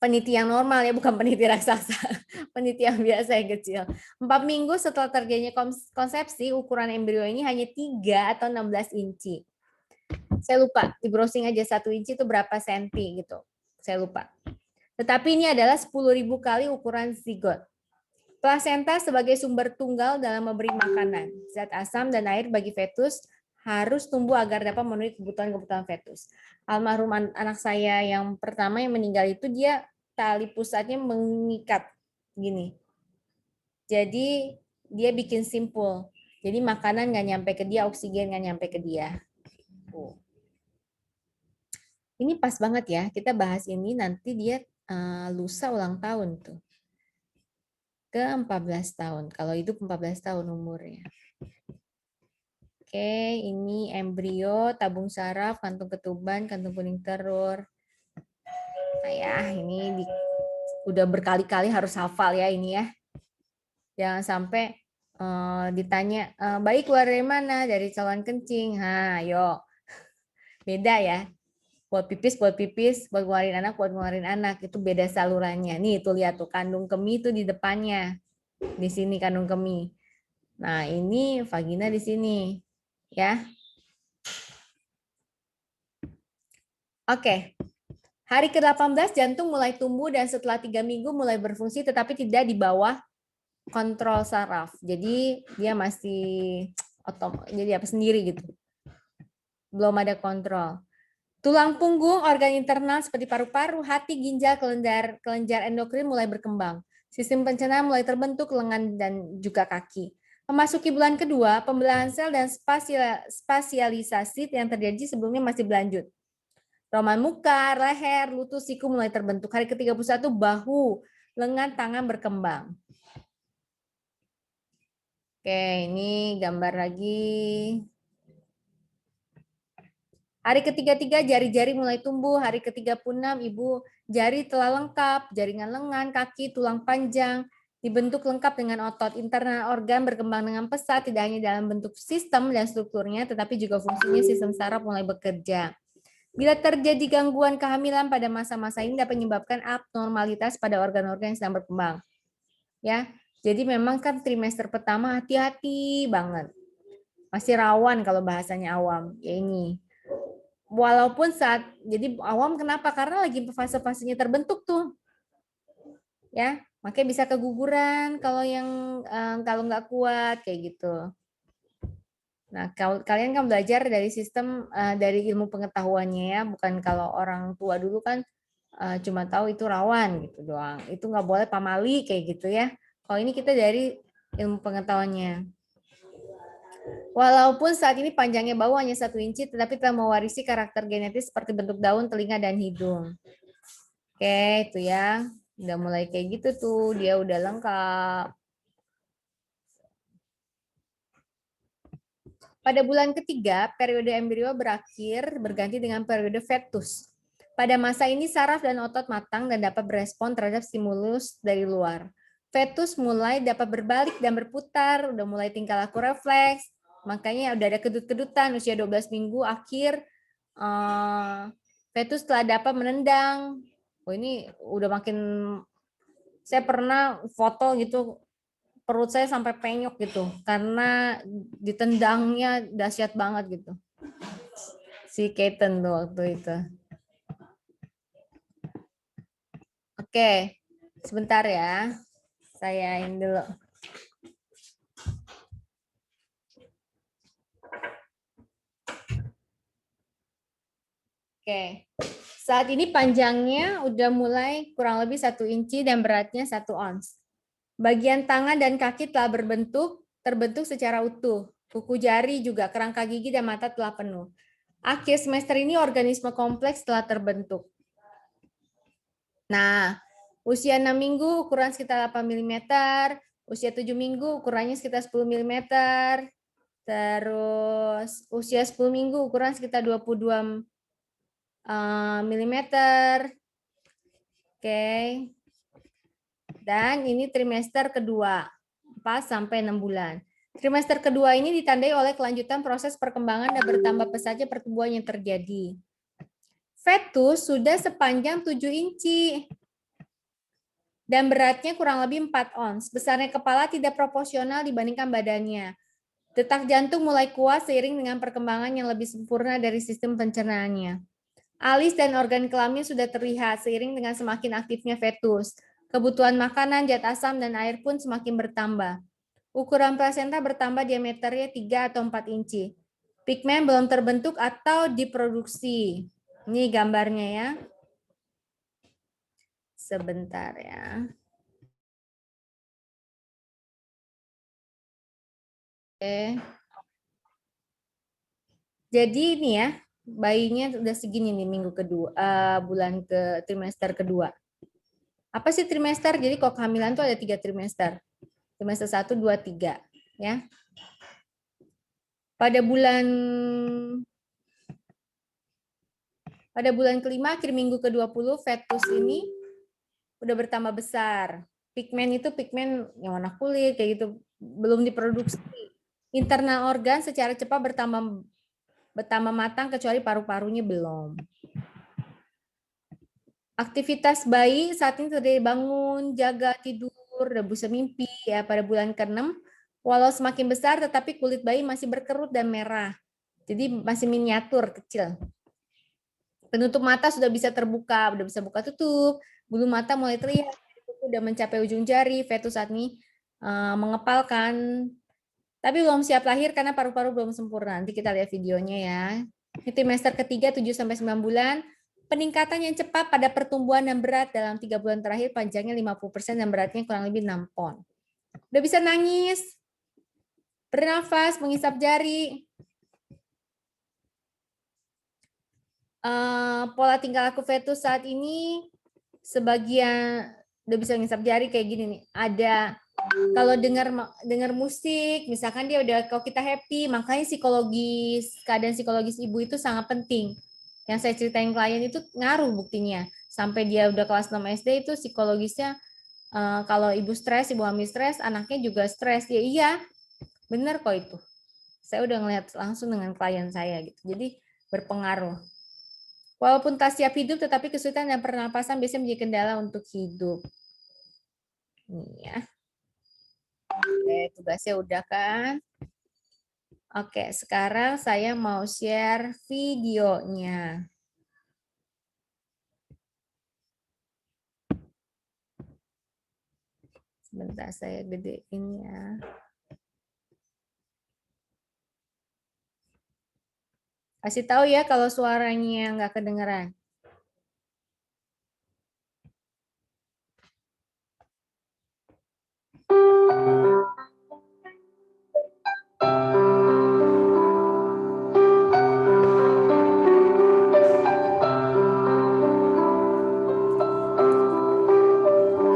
S1: Peniti yang normal ya, bukan peniti raksasa. Peniti yang biasa yang kecil. 4 minggu setelah terjadinya konsepsi, ukuran embrio ini hanya 3 atau 16 inci. Saya lupa, di browsing aja 1 inci itu berapa senti gitu. Saya lupa. Tetapi ini adalah 10.000 kali ukuran zigot. Plasenta sebagai sumber tunggal dalam memberi makanan. Zat asam dan air bagi fetus harus tumbuh agar dapat memenuhi kebutuhan-kebutuhan fetus. Almarhum anak saya yang pertama yang meninggal itu dia tali pusatnya mengikat gini. Jadi dia bikin simpul. Jadi makanan nggak nyampe ke dia, oksigen nggak nyampe ke dia. Ini pas banget ya, kita bahas ini nanti dia lusa ulang tahun tuh. Ke 14 tahun, kalau hidup 14 tahun umurnya. Oke, ini embrio, tabung saraf, kantung ketuban, kantung kuning telur. Nah ya, ini udah berkali-kali harus hafal ya ini ya. Jangan sampai ditanya, bayi keluar dari mana? Dari saluran kencing. Ayo. Beda ya. Buat pipis, buat ngeluarin anak. Itu beda salurannya. Nih, tuh lihat tuh, kandung kemih tuh di depannya. Di sini kandung kemih. Nah, ini vagina di sini. Ya. Oke. Hari ke-18 jantung mulai tumbuh dan setelah 3 minggu mulai berfungsi tetapi tidak di bawah kontrol saraf. Jadi dia masih jadi sendiri gitu. Belum ada kontrol. Tulang punggung, organ internal seperti paru-paru, hati, ginjal, kelenjar endokrin mulai berkembang. Sistem pencernaan mulai terbentuk, lengan dan juga kaki. Memasuki bulan kedua, pembelahan sel dan spasialisasi yang terjadi sebelumnya masih berlanjut. Roman muka, leher, lutut, siku mulai terbentuk. Hari ke-31 bahu, lengan, tangan berkembang. Oke, ini gambar lagi. Hari ke-33 jari-jari mulai tumbuh. Hari ke-36 ibu jari telah lengkap, jaringan lengan, kaki, tulang panjang dibentuk lengkap dengan otot. Internal organ berkembang dengan pesat, tidak hanya dalam bentuk sistem dan strukturnya, tetapi juga fungsinya sistem saraf mulai bekerja. Bila terjadi gangguan kehamilan pada masa-masa ini dapat menyebabkan abnormalitas pada organ-organ yang sedang berkembang. Ya, jadi memang kan trimester pertama hati-hati banget. Masih rawan kalau bahasanya awam. Ya ini. Walaupun jadi awam kenapa? Karena lagi fase-fasenya terbentuk tuh. Ya, makanya bisa keguguran kalau kalau nggak kuat kayak gitu. Nah, kalau kalian kan belajar dari sistem dari ilmu pengetahuannya ya, bukan kalau orang tua dulu kan cuma tahu itu rawan gitu doang. Itu nggak boleh pamali kayak gitu ya. Kalau ini kita dari ilmu pengetahuannya. Walaupun saat ini panjangnya bau hanya 1 inci, tetapi telah mewarisi karakter genetis seperti bentuk daun, telinga, dan hidung. Oke, itu ya. Udah mulai kayak gitu tuh, dia udah lengkap. Pada bulan ketiga, periode embrio berakhir berganti dengan periode fetus. Pada masa ini saraf dan otot matang dan dapat berespon terhadap stimulus dari luar. Fetus mulai dapat berbalik dan berputar, udah mulai tingkah laku refleks, makanya udah ada kedut-kedutan usia 12 minggu akhir fetus telah dapat menendang. Oh ini udah makin, saya pernah foto gitu perut saya sampai penyok gitu karena ditendangnya dahsyat banget gitu si Keaton tuh waktu itu. Oke, sebentar ya, saya ini dulu. Oke, saat ini panjangnya udah mulai kurang lebih 1 inci dan beratnya 1 ons. Bagian tangan dan kaki telah terbentuk secara utuh. Kuku jari juga, kerangka gigi dan mata telah penuh. Akhir semester ini organisme kompleks telah terbentuk. Nah, usia 6 minggu ukuran sekitar 8 mm, usia 7 minggu ukurannya sekitar 10 mm, terus usia 10 minggu ukuran sekitar 22 mm. Oke. Dan ini trimester kedua, 4 sampai 6 bulan. Trimester kedua ini ditandai oleh kelanjutan proses perkembangan dan bertambah pesatnya pertumbuhan yang terjadi. Fetus sudah sepanjang 7 inci dan beratnya kurang lebih 4 ons. Besarnya kepala tidak proporsional dibandingkan badannya. Detak jantung mulai kuat seiring dengan perkembangan yang lebih sempurna dari sistem pencernaannya. Alis dan organ kelamin sudah terlihat seiring dengan semakin aktifnya fetus. Kebutuhan makanan, zat asam, dan air pun semakin bertambah. Ukuran plasenta bertambah diameternya 3 atau 4 inci. Pigmen belum terbentuk atau diproduksi. Ini gambarnya ya. Sebentar ya. Oke. Jadi ini ya, bayinya udah segini nih minggu kedua, bulan ke trimester kedua. Apa sih trimester? Jadi kalau kehamilan tuh ada 3 trimester. Trimester 1, 2, 3. Ya. Pada bulan kelima, akhir minggu ke-20, fetus ini udah bertambah besar. Pigmen itu pigmen yang warna kulit, kayak gitu, belum diproduksi. Internal organ secara cepat bertambah matang, kecuali paru-parunya belum. Aktivitas bayi saat ini terdiri bangun, jaga, tidur, dan bisa mimpi ya pada bulan ke-6. Walau semakin besar, tetapi kulit bayi masih berkerut dan merah. Jadi masih miniatur, kecil. Penutup mata sudah bisa terbuka, sudah bisa buka tutup. Bulu mata mulai terlihat, sudah mencapai ujung jari. Fetus saat ini mengepalkan. Tapi belum siap lahir karena paru-paru belum sempurna. Nanti kita lihat videonya ya. Ini trimester ketiga 7-9 bulan. Peningkatan yang cepat pada pertumbuhan dan berat dalam 3 bulan terakhir, panjangnya 50% dan beratnya kurang lebih 6 pon. Udah bisa nangis, bernafas, mengisap jari. Pola tingkah laku fetus saat ini sebagian udah bisa ngisap jari kayak gini nih. Ada kalau dengar musik, misalkan dia udah, kalau kita happy, makanya keadaan psikologis ibu itu sangat penting. Yang saya ceritain klien itu ngaruh buktinya. Sampai dia udah kelas 6 SD itu psikologisnya, kalau ibu stres, ibu hamil stres, anaknya juga stres. Ya iya, benar kok itu. Saya udah ngeliat langsung dengan klien saya gitu. Jadi berpengaruh. Walaupun tak siap hidup, tetapi kesulitan dan pernapasan biasanya menjadi kendala untuk hidup. Ini ya. Oke, tugasnya udah kan? Oke, sekarang saya mau share videonya. Sebentar saya gedein ya. Kasih tahu ya kalau suaranya nggak kedengeran.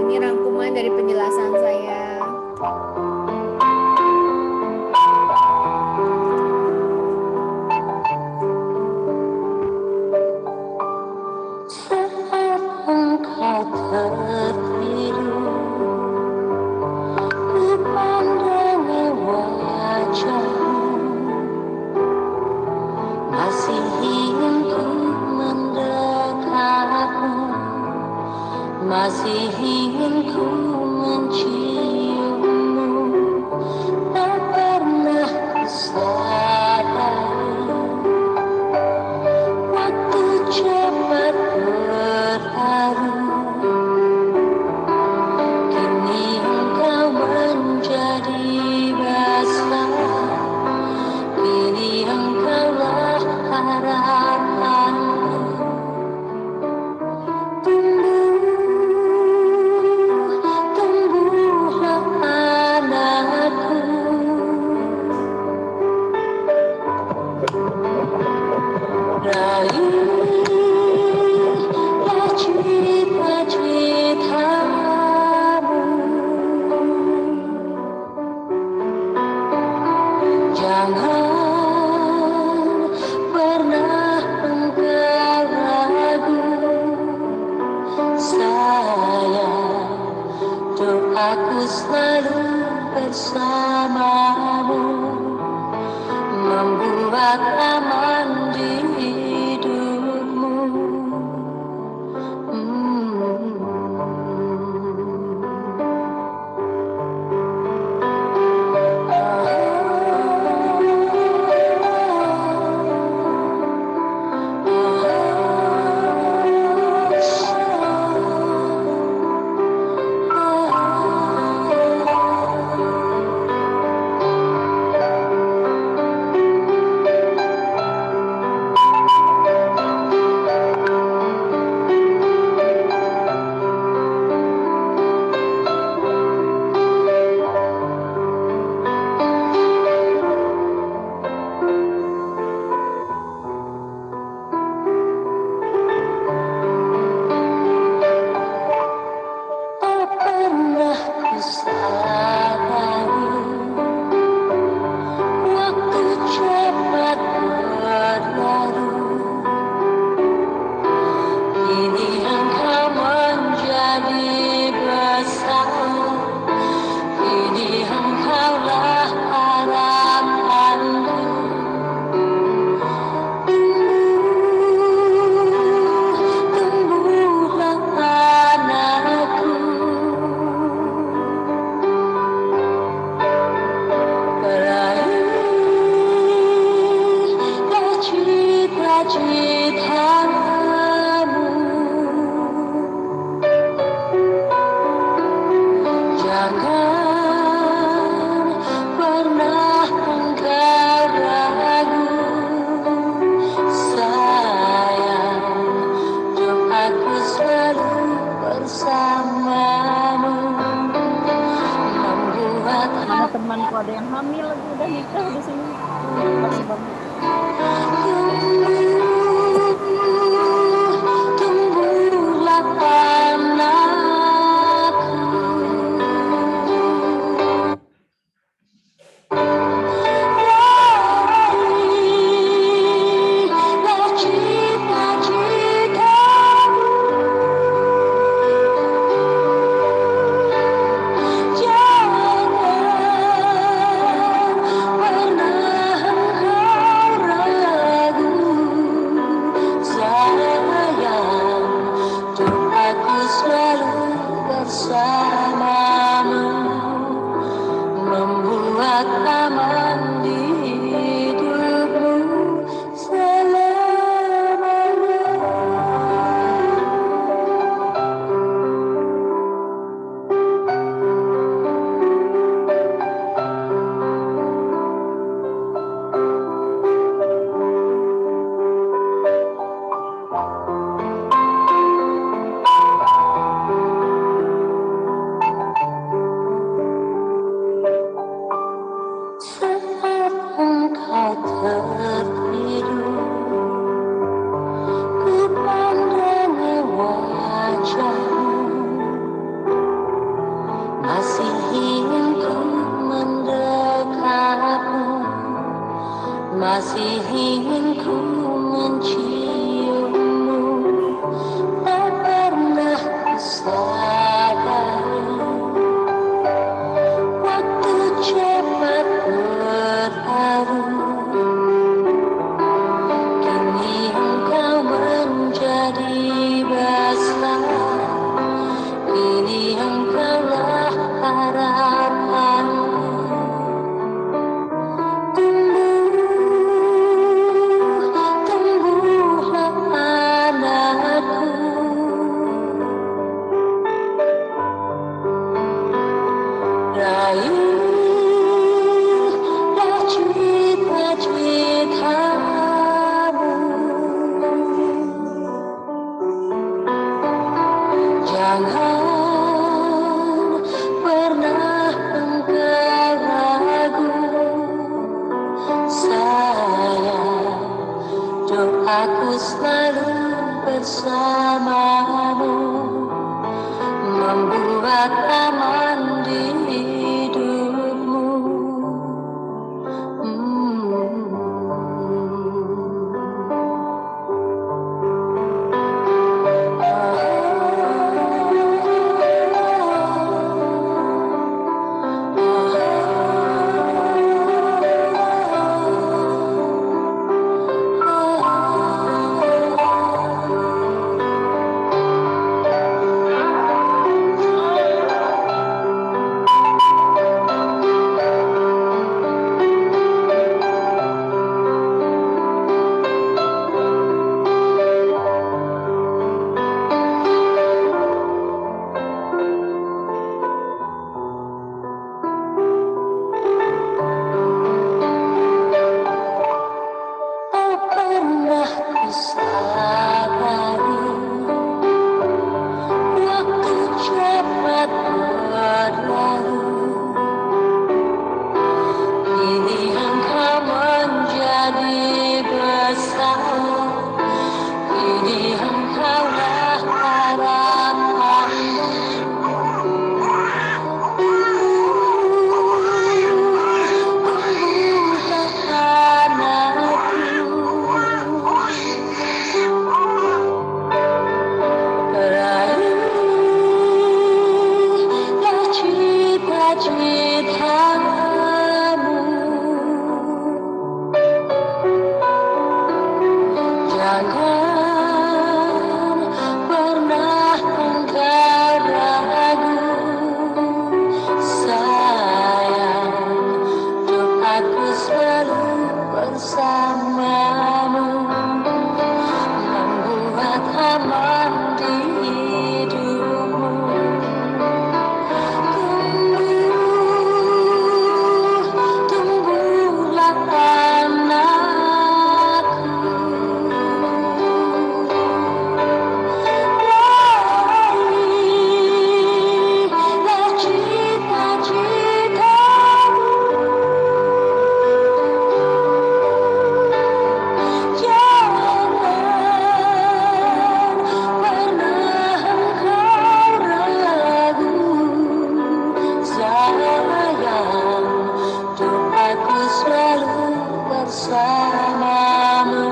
S1: Ini rangkuman dari penjelasan saya.
S2: Saat engkau tertidur, ku pandangi wajahmu, masih ingin ku mendekatmu, masih ingin ku menciummu. Tak pernah ku sadari waktu cepat berlalu. Kini engkau menjadi basah, kini engkaulah harapanku. Tumbuhlah anakku. Raihlah cita-citamu. Jangan pernah engkau ragu, sayang, doaku selalu bersamamu, membuat aman di hidupmu. Tak pernah ku sadari waktu cepat berlalu. Kini engkau menjadi besar, kini engkaulah harapanku. Tumbuhlah anakku. Raihlah cita-citamu. Jangan pernah engkau ragu, sayang, doaku selalu bersamamu, membuat
S3: Mana temanku ada yang hamil lagi udah nikah di sini. Makasih banget.
S2: tumbuhlah anakku. Raihlah cita-citamu. Jangan pernah engkau basah, kini engkaulah harapanku. Tumbuhlah anakku, raihlah cita-citamu. Jangan pernah engkau ragu, sayang, doaku selalu bersamamu, membuat aman di hidupmu. Tak pernah kusadari waktu cepat berlalu, kini engkau menjadi besar, kini engkaulah harapanku. Raihlah cita-citamu, jangan pernah engkau ragu, sayang, doaku selalu bersamamu, membuat aman di hidupmu. Tumbuhlah anakku, raihlah cita-citamu, jangan pernah engkau ragu, sayang, doaku selalu bersamamu,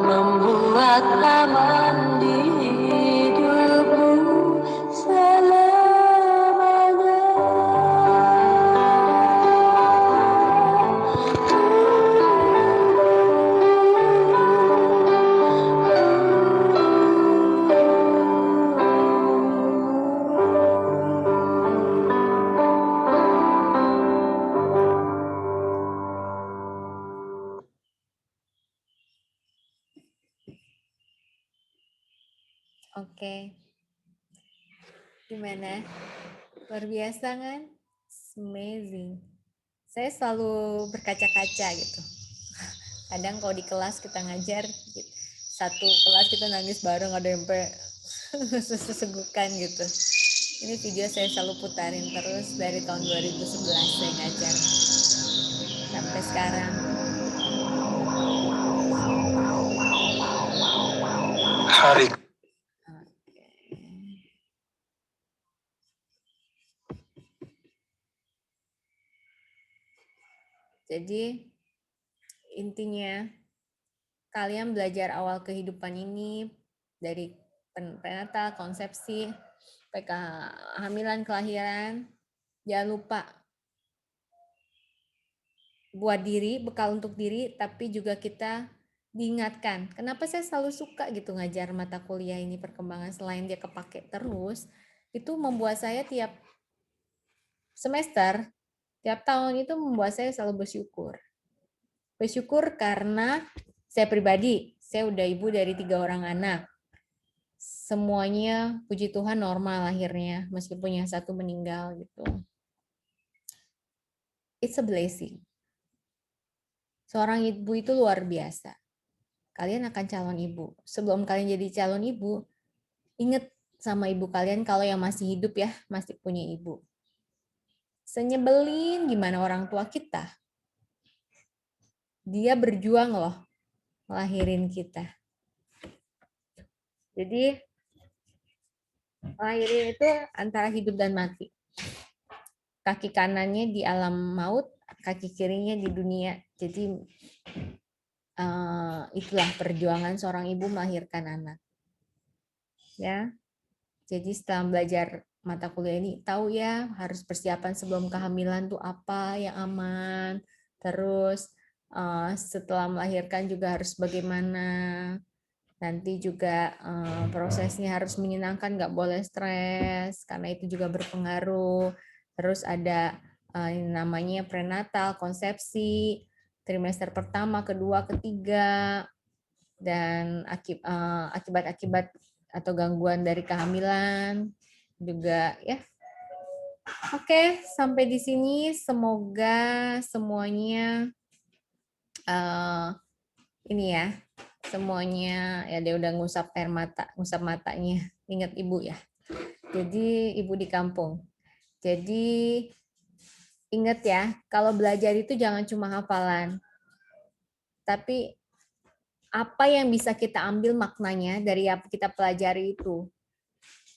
S2: membuat aman di hidupmu selamanya.
S1: Oke. Gimana? Luar biasa kan? It's amazing. Saya selalu berkaca-kaca gitu. Kadang kalau di kelas kita ngajar, satu kelas kita nangis bareng, ada yang sampai sesegukan gitu. Ini video saya selalu putarin terus dari tahun 2011 saya ngajar sampai sekarang.
S4: Hari
S1: Jadi intinya kalian belajar awal kehidupan ini dari prenatal, konsepsi, PK hamilan, kelahiran. Jangan lupa buat diri, bekal untuk diri, tapi juga kita diingatkan. Kenapa saya selalu suka gitu ngajar mata kuliah ini perkembangan, selain dia kepake terus, itu membuat saya tiap semester, tiap tahun itu membuat saya selalu bersyukur. Bersyukur karena saya pribadi, saya udah ibu dari 3 orang anak. Semuanya puji Tuhan normal lahirnya, meskipun yang satu meninggal gitu. It's a blessing. Seorang ibu itu luar biasa. Kalian akan calon ibu. Sebelum kalian jadi calon ibu, ingat sama ibu kalian kalau yang masih hidup ya, masih punya ibu. Senyebelin gimana orang tua kita. Dia berjuang loh ngelahirin kita. Jadi ngelahirin itu antara hidup dan mati. Kaki kanannya di alam maut, kaki kirinya di dunia. Jadi itulah perjuangan seorang ibu melahirkan anak. Ya, jadi setelah belajar mata kuliah ini, tahu ya harus persiapan sebelum kehamilan tuh apa yang aman. Terus setelah melahirkan juga harus bagaimana. Nanti juga prosesnya harus menyenangkan, nggak boleh stres, karena itu juga berpengaruh. Terus ada namanya prenatal, konsepsi, trimester pertama, kedua, ketiga, dan akibat-akibat atau gangguan dari kehamilan juga ya. Oke, sampai di sini semoga semuanya ini ya, semuanya ya dia udah ngusap air mata, ngusap matanya. Ingat ibu ya. Jadi ibu di kampung. Jadi ingat ya, kalau belajar itu jangan cuma hafalan. Tapi apa yang bisa kita ambil maknanya dari apa kita pelajari itu.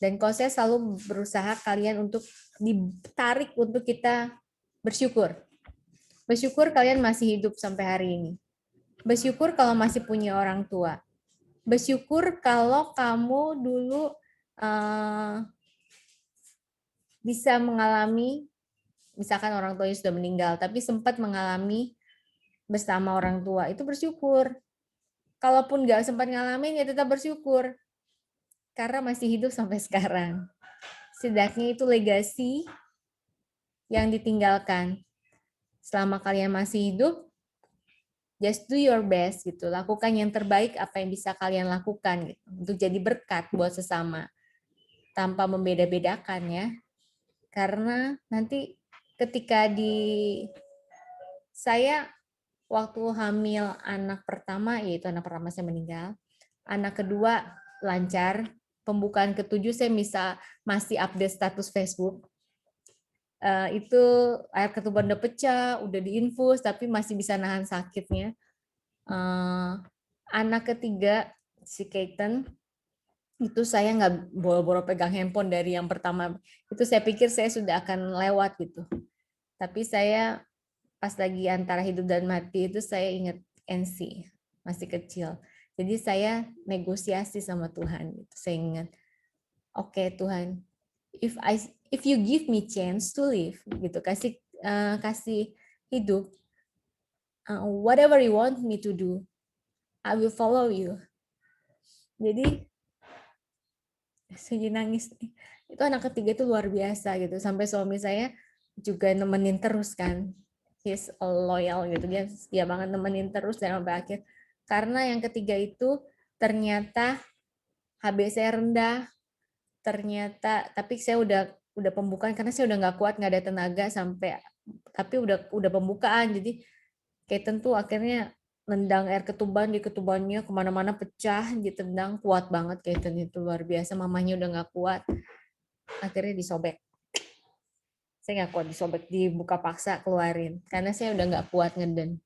S1: Dan kalau saya selalu berusaha kalian untuk ditarik untuk kita bersyukur. Bersyukur kalian masih hidup sampai hari ini. Bersyukur kalau masih punya orang tua. Bersyukur kalau kamu dulu bisa mengalami, misalkan orang tuanya sudah meninggal, tapi sempat mengalami bersama orang tua, itu bersyukur. Kalaupun nggak sempat ngalamin, ya tetap bersyukur. Karena masih hidup sampai sekarang. Setidaknya itu legasi yang ditinggalkan. Selama kalian masih hidup, just do your best gitu. Lakukan yang terbaik apa yang bisa kalian lakukan gitu. Untuk jadi berkat buat sesama. Tanpa membeda-bedakan ya. Karena nanti ketika saya waktu hamil anak pertama, yaitu anak pertama saya meninggal, anak kedua lancar, pembukaan ketujuh saya masih update status Facebook. Itu air ketuban udah pecah, udah diinfus, tapi masih bisa nahan sakitnya. Anak ketiga, si Keaton, itu saya nggak boro-boro pegang handphone dari yang pertama. Itu saya pikir saya sudah akan lewat gitu. Tapi saya pas lagi antara hidup dan mati itu saya ingat NC, masih kecil. Jadi saya negosiasi sama Tuhan. Saya ingat, oke Tuhan, if you give me chance to live, gitu, kasih hidup, whatever you want me to do, I will follow you. Jadi saya nangis. Itu anak ketiga itu luar biasa gitu. Sampai suami saya juga nemenin terus kan. He's loyal gitu, dia banget nemenin terus dan sampai akhir. Karena yang ketiga itu ternyata HB saya rendah, ternyata tapi saya udah pembukaan karena saya udah nggak kuat, nggak ada tenaga sampai, tapi udah pembukaan. Jadi kayak tentu akhirnya nendang air ketuban, di ketubannya kemana-mana pecah, ditendang kuat banget kayak itu luar biasa. Mamanya udah nggak kuat, akhirnya disobek. Saya nggak kuat disobek, dibuka paksa keluarin karena saya udah nggak kuat ngeden,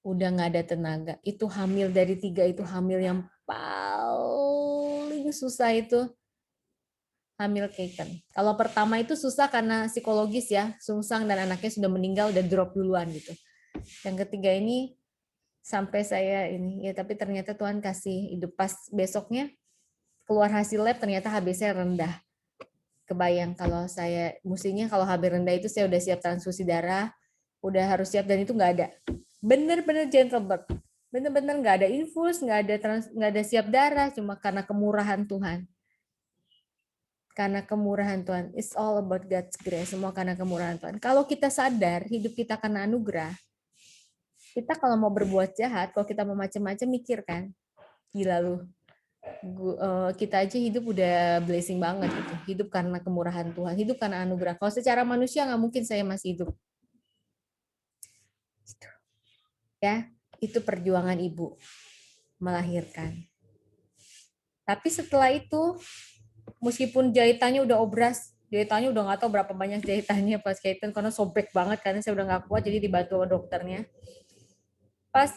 S1: udah nggak ada tenaga. Itu hamil dari 3 itu hamil yang paling susah itu hamil Keaton. Kalau pertama itu susah karena psikologis ya, sungsang dan anaknya sudah meninggal, udah drop duluan gitu. Yang ketiga ini sampai saya ini ya, tapi ternyata Tuhan kasih hidup. Pas besoknya keluar hasil lab ternyata HB saya rendah. Kebayang kalau saya mestinya kalau HB rendah itu saya udah siap transfusi darah, udah harus siap, dan itu nggak ada. Bener-bener gentle birth. Bener-bener nggak ada infus, nggak ada siap darah, cuma karena kemurahan Tuhan. Karena kemurahan Tuhan. It's all about God's grace. Semua karena kemurahan Tuhan. Kalau kita sadar hidup kita karena anugerah, kita kalau mau berbuat jahat, kalau kita mau macam-macam mikir kan, gila lu. Kita aja hidup udah blessing banget gitu. Hidup karena kemurahan Tuhan, hidup karena anugerah. Kalau secara manusia nggak mungkin saya masih hidup. Ya, itu perjuangan ibu melahirkan. Tapi setelah itu, meskipun jahitannya udah obras, jahitannya udah nggak tahu berapa banyak jahitannya pas Keiten, karena sobek banget, karena saya udah nggak kuat, jadi dibantu sama dokternya. Pas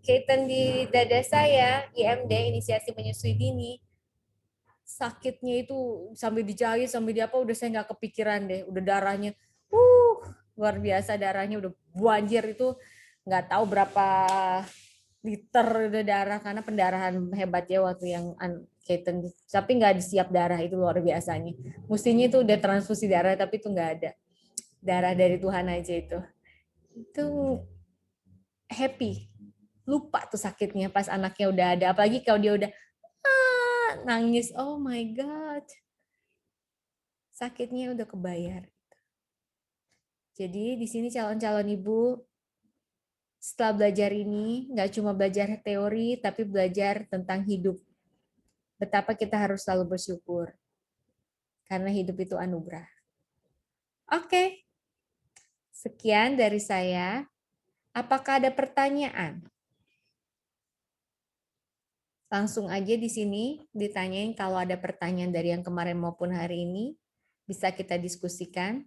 S1: Keiten di dada saya, IMD, inisiasi menyusui dini, sakitnya itu sambil dijahit, sambil di apa, udah saya nggak kepikiran deh, udah darahnya, luar biasa darahnya, udah banjir itu, nggak tahu berapa liter udah darah, karena pendarahan hebat ya waktu yang Keiten, tapi nggak disiap darah, itu luar biasanya. Mestinya itu udah transfusi darah, tapi itu nggak ada. Darah dari Tuhan aja itu. Itu happy. Lupa tuh sakitnya pas anaknya udah ada. Apalagi kalau dia udah nangis, oh my God. Sakitnya udah kebayar. Jadi di sini calon-calon ibu, setelah belajar ini, nggak cuma belajar teori, tapi belajar tentang hidup. Betapa kita harus selalu bersyukur. Karena hidup itu anugerah. Oke. Sekian dari saya. Apakah ada pertanyaan? Langsung aja di sini ditanyain, kalau ada pertanyaan dari yang kemarin maupun hari ini, bisa kita diskusikan.